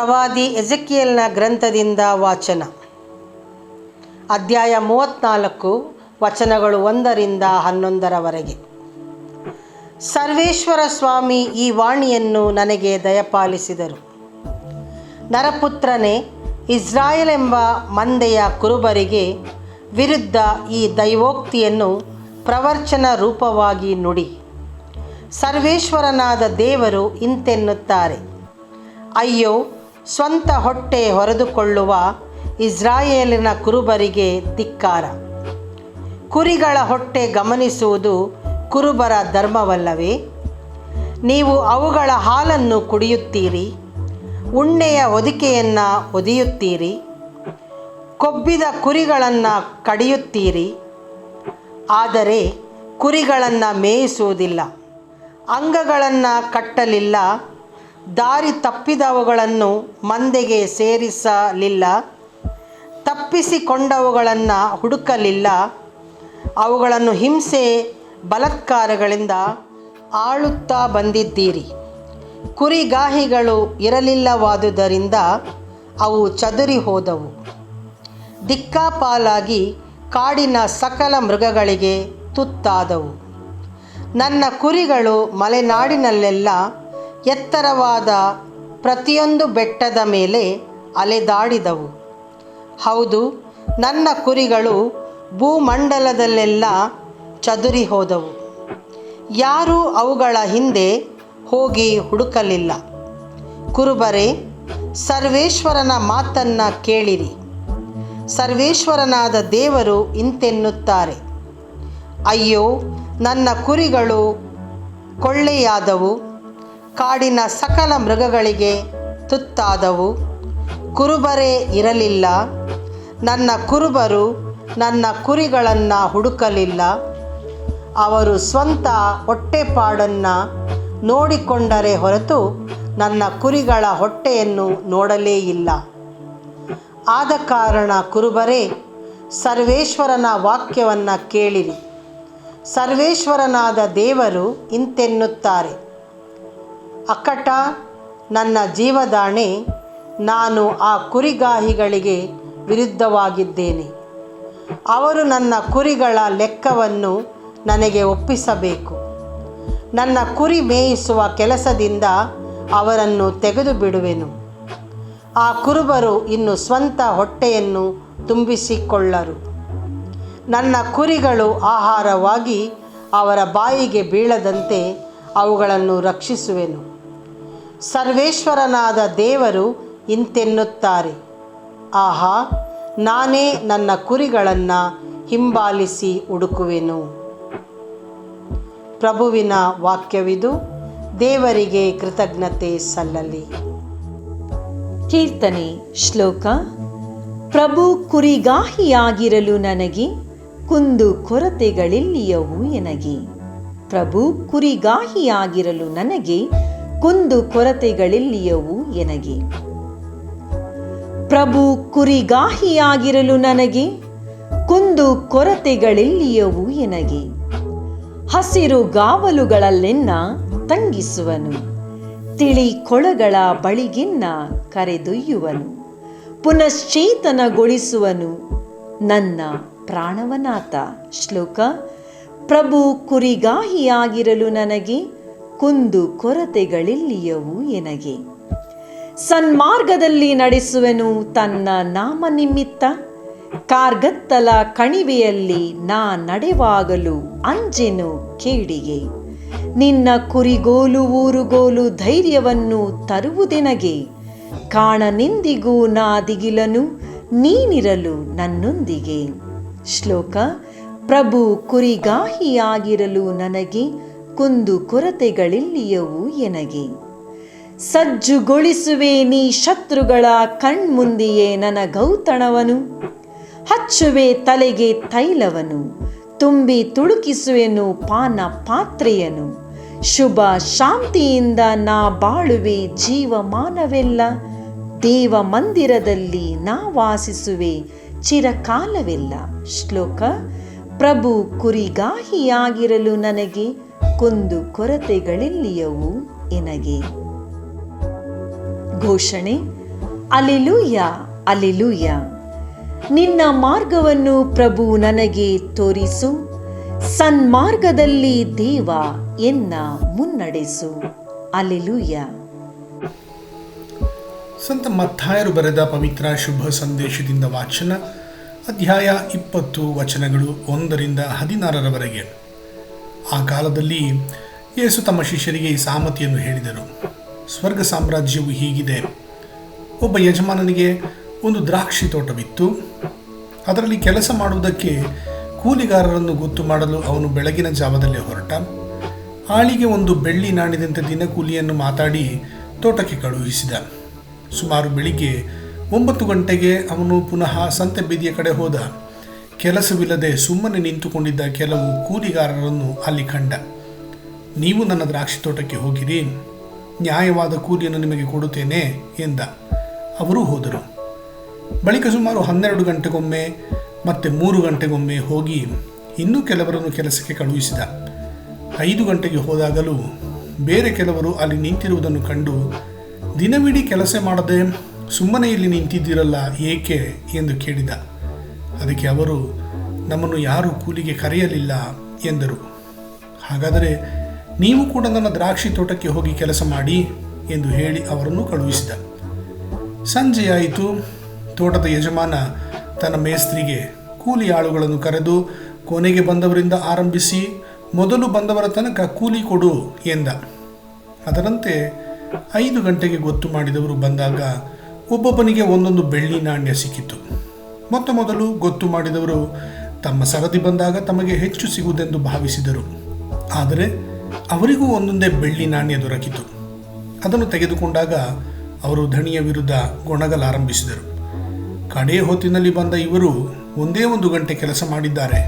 ಪ್ರವಾದಿ ಎಜೆಕಿಯೇಲನ ಗ್ರಂಥದಿಂದ ವಾಚನ. ಅಧ್ಯಾಯ 34, ವಚನಗಳು 1ರಿಂದ 11ರವರೆಗೆ. ಸರ್ವೇಶ್ವರ ಸ್ವಾಮಿ ಈ ವಾಣಿಯನ್ನು ನನಗೆ ದಯಪಾಲಿಸಿದರು. ನರಪುತ್ರನೇ, ಇಸ್ರಾಯೇಲ್ ಎಂಬ ಮಂದೆಯ ಕುರುಬರಿಗೆ ವಿರುದ್ಧ ಈ ದೈವೋಕ್ತಿಯನ್ನು ಪ್ರವಚನ ರೂಪವಾಗಿ ನುಡಿ. ಸರ್ವೇಶ್ವರನಾದ ದೇವರು ಇಂತೆನ್ನುತ್ತಾರೆ: ಅಯ್ಯೋ, ಸ್ವಂತ ಹೊಟ್ಟೆ ಹೊರೆದುಕೊಳ್ಳುವ ಇಸ್ರಾಯೇಲಿನ ಕುರುಬರಿಗೆ ಧಿಕ್ಕಾರ. ಕುರಿಗಳ ಹೊಟ್ಟೆ ಗಮನಿಸುವುದು ಕುರುಬರ ಧರ್ಮವಲ್ಲವೇ? ನೀವು ಅವುಗಳ ಹಾಲನ್ನು ಕುಡಿಯುತ್ತೀರಿ, ಉಣ್ಣೆಯ ಹೊದಿಕೆಯನ್ನು ಹೊದಿಯುತ್ತೀರಿ, ಕೊಬ್ಬಿದ ಕುರಿಗಳನ್ನು ಕಡಿಯುತ್ತೀರಿ. ಆದರೆ ಕುರಿಗಳನ್ನು ಮೇಯಿಸುವುದಿಲ್ಲ, ಅಂಗಗಳನ್ನು ಕಟ್ಟಲಿಲ್ಲ, ದಾರಿ ತಪ್ಪಿದವುಗಳನ್ನು ಮಂದೆಗೆ ಸೇರಿಸಲಿಲ್ಲ, ತಪ್ಪಿಸಿಕೊಂಡವುಗಳನ್ನು ಹುಡುಕಲಿಲ್ಲ. ಅವುಗಳನ್ನು ಹಿಂಸೆ ಬಲಾತ್ಕಾರಗಳಿಂದ ಆಳುತ್ತಾ ಬಂದಿದ್ದೀರಿ. ಕುರಿಗಾಹಿಗಳು ಇರಲಿಲ್ಲವಾದುದರಿಂದ ಅವು ಚದುರಿ ಹೋದವು. ದಿಕ್ಕಾಪಾಲಾಗಿ ಕಾಡಿನ ಸಕಲ ಮೃಗಗಳಿಗೆ ತುತ್ತಾದವು. ನನ್ನ ಕುರಿಗಳು ಮಲೆನಾಡಿನಲ್ಲೆಲ್ಲ ಎತ್ತರವಾದ ಪ್ರತಿಯೊಂದು ಬೆಟ್ಟದ ಮೇಲೆ ಅಲೆದಾಡಿದವು. ಹೌದು, ನನ್ನ ಕುರಿಗಳು ಭೂಮಂಡಲದಲ್ಲೆಲ್ಲ ಚದುರಿ ಹೋದವು. ಯಾರೂ ಅವುಗಳ ಹಿಂದೆ ಹೋಗಿ ಹುಡುಕಲಿಲ್ಲ. ಕುರುಬರೇ, ಸರ್ವೇಶ್ವರನ ಮಾತನ್ನು ಕೇಳಿರಿ. ಸರ್ವೇಶ್ವರನಾದ ದೇವರು ಇಂತೆನ್ನುತ್ತಾರೆ: ಅಯ್ಯೋ, ನನ್ನ ಕುರಿಗಳು ಕೊಳ್ಳೆಯಾದವು, ಕಾಡಿನ ಸಕಲ ಮೃಗಗಳಿಗೆ ತುತ್ತಾದವು. ಕುರುಬರೇ ಇರಲಿಲ್ಲ, ನನ್ನ ಕುರುಬರು ನನ್ನ ಕುರಿಗಳನ್ನು ಹುಡುಕಲಿಲ್ಲ. ಅವರು ಸ್ವಂತ ಹೊಟ್ಟೆಪಾಡನ್ನು ನೋಡಿಕೊಂಡರೆ ಹೊರತು ನನ್ನ ಕುರಿಗಳ ಹೊಟ್ಟೆಯನ್ನು ನೋಡಲೇ ಇಲ್ಲ. ಆದ ಕಾರಣ ಕುರುಬರೇ, ಸರ್ವೇಶ್ವರನ ವಾಕ್ಯವನ್ನು ಕೇಳಿರಿ. ಸರ್ವೇಶ್ವರನಾದ ದೇವರು ಇಂತೆನ್ನುತ್ತಾರೆ: ಅಕ್ಕಟ, ನನ್ನ ಜೀವದಾಣೆ, ನಾನು ಆ ಕುರಿಗಾಹಿಗಳಿಗೆ ವಿರುದ್ಧವಾಗಿದ್ದೇನೆ. ಅವರು ನನ್ನ ಕುರಿಗಳ ಲೆಕ್ಕವನ್ನು ನನಗೆ ಒಪ್ಪಿಸಬೇಕು. ನನ್ನ ಕುರಿ ಮೇಯಿಸುವ ಕೆಲಸದಿಂದ ಅವರನ್ನು ತೆಗೆದು ಬಿಡುವೆನು. ಆ ಕುರುಬರು ಇನ್ನು ಸ್ವಂತ ಹೊಟ್ಟೆಯನ್ನು ತುಂಬಿಸಿಕೊಳ್ಳರು. ನನ್ನ ಕುರಿಗಳು ಆಹಾರವಾಗಿ ಅವರ ಬಾಯಿಗೆ ಬೀಳದಂತೆ ಅವುಗಳನ್ನು ರಕ್ಷಿಸುವೆನು. ಸರ್ವೇಶ್ವರನಾದ ದೇವರು ಇಂತೆನ್ನುತ್ತಾರೆ: ಆಹಾ, ನಾನೇ ನನ್ನ ಕುರಿಗಳನ್ನು ಹಿಂಬಾಲಿಸಿ ಹುಡುಕುವೆನು. ಪ್ರಭುವಿನ ವಾಕ್ಯವಿದು. ದೇವರಿಗೆ ಕೃತಜ್ಞತೆ ಸಲ್ಲಲಿ. ಕೀರ್ತನೆ ಶ್ಲೋಕ. ಪ್ರಭು ಕುರಿಗಾಹಿಯಾಗಿರಲು ನನಗೆ ಕುಂದು ಕೊರತೆಗಳಿಲ್ಲಿಯವು ಎನಗೆ. ಪ್ರಭು ಕುರಿಗಾಹಿಯಾಗಿರಲು ನನಗೆ ಕುಂದು ಕೊರತೆಗಳಿಲ್ಲಿಯವು ಎನಗೆ. ಪ್ರಭು ಕುರಿಗಾಹಿಯಾಗಿರಲು ನನಗೆ ಕುಂದು ಕೊರತೆಗಳಿಲ್ಲಿಯವು ಎನಗೆ. ಹಸಿರು ಗಾವಲುಗಳಲ್ಲೆನ್ನ ತಂಗಿಸುವನು, ತಿಳಿ ಕೊಳಗಳ ಬಳಿಗೆನ್ನ ಕರೆದೊಯ್ಯುವನು. ಪುನಶ್ಚೇತನಗೊಳಿಸುವನು ನನ್ನ ಪ್ರಾಣವನಾಥ. ಶ್ಲೋಕ. ಪ್ರಭು ಕುರಿಗಾಹಿಯಾಗಿರಲು ನನಗೆ ಕುಂದು ಕೊರತೆಗಳಿಲ್ಲಿಯವು ಎನಗೆ. ಸನ್ಮಾರ್ಗದಲ್ಲಿ ನಡೆಸುವೆನು ತನ್ನ ನಾಮ ನಿಮಿತ್ತ. ಕಾರ್ಗತ್ತಲ ಕಣಿವೆಯಲ್ಲಿ ನಾ ನಡೆವಾಗಲು ಅಂಜೆನು ಕೇಡಿಗೆ. ನಿನ್ನ ಕುರಿಗೋಲು ಊರುಗೋಲು ಧೈರ್ಯವನ್ನು ತರುವುದೆನಗೆ. ಕಾಣನೆಂದಿಗೂ ನಾ ದಿಗಿಲನು, ನೀನಿರಲು ನನ್ನೊಂದಿಗೆ. ಶ್ಲೋಕ. ಪ್ರಭು ಕುರಿಗಾಹಿಯಾಗಿರಲು ನನಗೆ ಕುಂದು ಕೊರತೆಗಳಿಲ್ಲಿಯವು ಎನಗೆ. ಸಜ್ಜುಗೊಳಿಸುವೆ ನೀ ಶತ್ರುಗಳ ಕಣ್ಮುಂದೆಯೇ ನನ್ನ ಗೌತಣವನು. ಹಚ್ಚುವೆ ತಲೆಗೆ ತೈಲವನು, ತುಂಬಿ ತುಳುಕಿಸುವೆನು ಪಾನ ಪಾತ್ರೆಯನು. ಶುಭ ಶಾಂತಿಯಿಂದ ನಾ ಬಾಳುವೆ ಜೀವಮಾನವೆಲ್ಲ. ದೇವ ಮಂದಿರದಲ್ಲಿ ನಾ ವಾಸಿಸುವೆ ಚಿರಕಾಲವೆಲ್ಲ. ಶ್ಲೋಕ. ಪ್ರಭು ಕುರಿಗಾಹಿಯಾಗಿರಲು ನನಗೆ ಕುಂದು ಕೊರತೆಗಳಿಲ್ಲಿಯವು ಎನಗೆ. ಘೋಷಣೆ. Alleluia, alleluia. ನಿನ್ನ ಮಾರ್ಗವನ್ನು ಪ್ರಭು ನನಗೆ ತೋರಿಸು, ಸನ್ಮಾರ್ಗದಲ್ಲಿ ದೇವ ಎನ್ನ ಮುನ್ನಡೆಸು. ಅಲೆಲೂಯ. ಸಂತ ಮತ್ತಾಯರು ಬರೆದ ಪವಿತ್ರ ಶುಭ ಸಂದೇಶದಿಂದ ವಾಚನ, ಅಧ್ಯಾಯ 20 ವಚನಗಳು 1-16. ಆ ಕಾಲದಲ್ಲಿ ಯೇಸು ತಮ್ಮ ಶಿಷ್ಯರಿಗೆ ಈ ಸಾಮತೆಯನ್ನು ಹೇಳಿದರು. ಸ್ವರ್ಗ ಸಾಮ್ರಾಜ್ಯವು ಹೀಗಿದೆ. ಒಬ್ಬ ಯಜಮಾನನಿಗೆ ಒಂದು ದ್ರಾಕ್ಷಿ ತೋಟವಿತ್ತು. ಅದರಲ್ಲಿ ಕೆಲಸ ಮಾಡುವುದಕ್ಕೆ ಕೂಲಿಗಾರರನ್ನು ಗೊತ್ತು ಮಾಡಲು ಅವನು ಬೆಳಗಿನ ಜಾವದಲ್ಲೇ ಹೊರಟ. ಆಳಿಗೆ ಒಂದು ಬೆಳ್ಳಿ ನಾಣ್ಯದಂತೆ ದಿನಕೂಲಿಯನ್ನು ಮಾತಾಡಿ ತೋಟಕ್ಕೆ ಕಳುಹಿಸಿದ. ಸುಮಾರು ಬೆಳಿಗ್ಗೆ 9 ಗಂಟೆಗೆ ಅವನು ಪುನಃ ಸಂತೆ ಬೀದಿಯ ಕಡೆ ಹೋದ. ಕೆಲಸವಿಲ್ಲದೆ ಸುಮ್ಮನೆ ನಿಂತುಕೊಂಡಿದ್ದ ಕೆಲವು ಕೂಲಿಗಾರರನ್ನು ಅಲ್ಲಿ ಕಂಡ. ನೀವು ನನ್ನ ದ್ರಾಕ್ಷಿ ತೋಟಕ್ಕೆ ಹೋಗಿರಿ, ನ್ಯಾಯವಾದ ಕೂಲಿಯನ್ನು ನಿಮಗೆ ಕೊಡುತ್ತೇನೆ ಎಂದ. ಅವರು ಹೋದರು. ಬಳಿಕ ಸುಮಾರು 12 ಗಂಟೆಗೊಮ್ಮೆ ಮತ್ತು 3 ಗಂಟೆಗೊಮ್ಮೆ ಹೋಗಿ ಇನ್ನೂ ಕೆಲವರನ್ನು ಕೆಲಸಕ್ಕೆ ಕಳುಹಿಸಿದ. 5 ಗಂಟೆಗೆ ಹೋದಾಗಲೂ ಬೇರೆ ಕೆಲವರು ಅಲ್ಲಿ ನಿಂತಿರುವುದನ್ನು ಕಂಡು, ದಿನವಿಡೀ ಕೆಲಸ ಮಾಡದೆ ಸುಮ್ಮನೆ ಇಲ್ಲಿ ನಿಂತಿದ್ದೀರಲ್ಲ ಏಕೆ ಎಂದು ಕೇಳಿದ. ಅದಕ್ಕೆ ಅವರು, ನಮ್ಮನ್ನು ಯಾರೂ ಕೂಲಿಗೆ ಕರೆಯಲಿಲ್ಲ ಎಂದರು. ಹಾಗಾದರೆ ನೀವು ಕೂಡ ನನ್ನ ದ್ರಾಕ್ಷಿ ತೋಟಕ್ಕೆ ಹೋಗಿ ಕೆಲಸ ಮಾಡಿ ಎಂದು ಹೇಳಿ ಅವರನ್ನು ಕಳುಹಿಸಿದ. ಸಂಜೆಯಾಯಿತು. ತೋಟದ ಯಜಮಾನ ತನ್ನ ಮೇಸ್ತ್ರಿಗೆ ಕೂಲಿ ಆಳುಗಳನ್ನು ಕರೆದು, ಕೊನೆಗೆ ಬಂದವರಿಂದ ಆರಂಭಿಸಿ ಮೊದಲು ಬಂದವರ ತನಕ ಕೂಲಿ ಕೊಡು ಎಂದ. ಅದರಂತೆ 5 ಗಂಟೆಗೆ ಗೊತ್ತು ಮಾಡಿದವರು ಬಂದಾಗ ಒಬ್ಬೊಬ್ಬನಿಗೆ ಒಂದೊಂದು ಬೆಳ್ಳಿ ನಾಣ್ಯ ಸಿಕ್ಕಿತು. ಮೊದಲು ಗೊತ್ತು ಮಾಡಿದವರು ತಮ್ಮ ಸರದಿ ಬಂದಾಗ ತಮಗೆ ಹೆಚ್ಚು ಸಿಗುವುದೆಂದು ಭಾವಿಸಿದರು. ಆದರೆ ಅವರಿಗೂ ಒಂದೊಂದೇ ಬೆಳ್ಳಿ ನಾಣ್ಯ ದೊರಕಿತು. ಅದನ್ನು ತೆಗೆದುಕೊಂಡಾಗ ಅವರು ಧಣಿಯ ವಿರುದ್ಧ ಗೊಣಗಲಾರಂಭಿಸಿದರು. ಕಡೇ ಹೊತ್ತಿನಲ್ಲಿ ಬಂದ ಇವರು ಒಂದೇ 1 ಗಂಟೆ ಕೆಲಸ ಮಾಡಿದ್ದಾರೆ.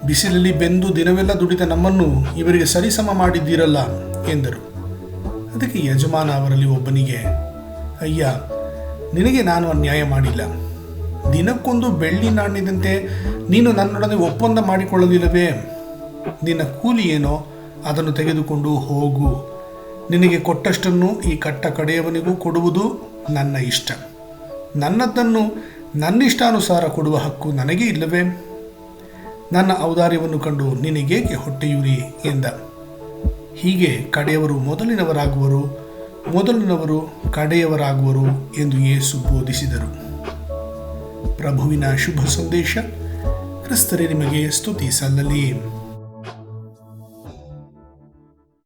ಬಿಸಿಲಲ್ಲಿ ಬೆಂದು ದಿನವೆಲ್ಲ ದುಡಿದ ನಮ್ಮನ್ನು ಇವರಿಗೆ ಸರಿಸಮ ಮಾಡಿದ್ದೀರಲ್ಲ ಎಂದರು. ಅದಕ್ಕೆ ಯಜಮಾನ ಅವರಲ್ಲಿ ಒಬ್ಬನಿಗೆ, ಅಯ್ಯ, ನಿನಗೆ ನಾನು ಅನ್ಯಾಯ ಮಾಡಿಲ್ಲ. ದಿನಕ್ಕೊಂದು ಬೆಳ್ಳಿ ನಾಣ್ಯದಂತೆ ನೀನು ನನ್ನೊಡನೆ ಒಪ್ಪಂದ ಮಾಡಿಕೊಳ್ಳಲಿಲ್ಲವೇ? ನಿನ್ನ ಕೂಲಿ ಏನೋ ಅದನ್ನು ತೆಗೆದುಕೊಂಡು ಹೋಗು. ನಿನಗೆ ಕೊಟ್ಟಷ್ಟನ್ನು ಈ ಕಟ್ಟ ಕಡೆಯವನಿಗೂ ಕೊಡುವುದು ನನ್ನ ಇಷ್ಟ. ನನ್ನದನ್ನು ನನ್ನಿಷ್ಟಾನುಸಾರ ಕೊಡುವ ಹಕ್ಕು ನನಗೆ ಇಲ್ಲವೇ? ನನ್ನ ಔದಾರ್ಯವನ್ನು ಕಂಡು ನಿನಗೇಕೆ ಹೊಟ್ಟೆಯುರಿ ಎಂದ. ಹೀಗೆ ಕಡೆಯವರು ಮೊದಲಿನವರಾಗುವರು, ಮೊದಲಿನವರು ಕಡೆಯವರಾಗುವರು ಎಂದು ಯೇಸು ಬೋಧಿಸಿದರು. ಪ್ರಭುವಿನ ಶುಭ ಸಂದೇಶ. ಕ್ರಿಸ್ತರೇ ನಿಮಗೆ ಸ್ತುತಿ ಸಲ್ಲಲಿ.